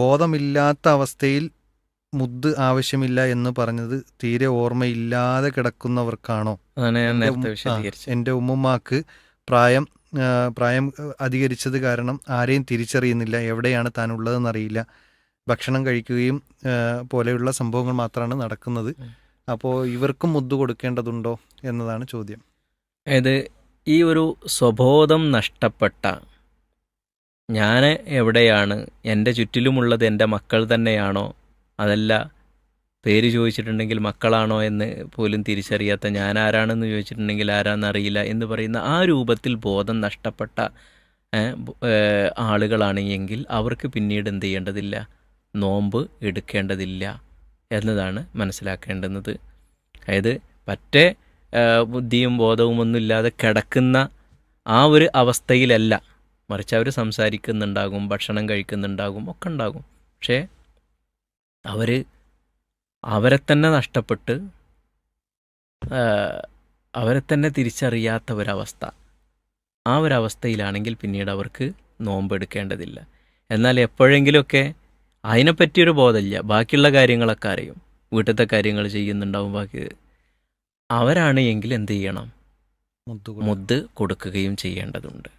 ബോധമില്ലാത്ത അവസ്ഥയിൽ മുദ് ആവശ്യമില്ല എന്ന് പറഞ്ഞത് തീരെ ഓർമ്മയില്ലാതെ കിടക്കുന്നവർക്കാണോ? അതാണ് ഞാൻ എൻ്റെ നേരത്തെ വിശദീകരിച്ചത്. എൻ്റെ ഉമ്മുമ്മാക്ക് പ്രായം പ്രായം അധികരിച്ചത് കാരണം ആരെയും തിരിച്ചറിയുന്നില്ല, എവിടെയാണ് താൻ ഉള്ളതെന്നറിയില്ല, ഭക്ഷണം കഴിക്കുകയും പോലെയുള്ള സംഭവങ്ങൾ മാത്രമാണ് നടക്കുന്നത്. അപ്പോൾ ഇവർക്കും മുദ്ദ് കൊടുക്കേണ്ടതുണ്ടോ എന്നതാണ് ചോദ്യം. അതായത് ഈ ഒരു സ്വബോധം നഷ്ടപ്പെട്ട, ഞാൻ എവിടെയാണ്, എൻ്റെ ചുറ്റിലുമുള്ളത് എൻ്റെ മക്കൾ തന്നെയാണോ, അതല്ല പേര് ചോദിച്ചിട്ടുണ്ടെങ്കിൽ മക്കളാണോ എന്ന് പോലും തിരിച്ചറിയാത്ത, ഞാൻ ആരാണെന്ന് ചോദിച്ചിട്ടുണ്ടെങ്കിൽ ആരാന്നറിയില്ല എന്ന് പറയുന്ന ആ രൂപത്തിൽ ബോധം നഷ്ടപ്പെട്ട ആളുകളാണ് എങ്കിൽ അവർക്ക് പിന്നീട് എന്ത് ചെയ്യേണ്ടതില്ല, നോമ്പ് എടുക്കേണ്ടതില്ല എന്നതാണ് മനസ്സിലാക്കേണ്ടുന്നത്. അതായത് പറ്റേ ബുദ്ധിയും ബോധവും ഒന്നുമില്ലാതെ കിടക്കുന്ന ആ ഒരു അവസ്ഥയിലല്ല, മറിച്ച് അവർ സംസാരിക്കുന്നുണ്ടാകും, ഭക്ഷണം കഴിക്കുന്നുണ്ടാകും, ഒക്കെ ഉണ്ടാകും. പക്ഷേ അവരെ തന്നെ നഷ്ടപ്പെട്ട് അവരെ തന്നെ തിരിച്ചറിയാത്ത ഒരവസ്ഥ, ആ ഒരവസ്ഥയിലാണെങ്കിൽ പിന്നീട് അവർക്ക് നോമ്പെടുക്കേണ്ടതില്ല. എന്നാൽ എപ്പോഴെങ്കിലുമൊക്കെ അതിനെപ്പറ്റിയൊരു ബോധമില്ല, ബാക്കിയുള്ള കാര്യങ്ങളൊക്കെ അറിയും, വീട്ടിലത്തെ കാര്യങ്ങൾ ചെയ്യുന്നുണ്ടാവും, ബാക്കി അവരാണ് എങ്കിൽ എന്ത് ചെയ്യണം, മുദ് കൊടുക്കുകയും ചെയ്യേണ്ടതുണ്ട്.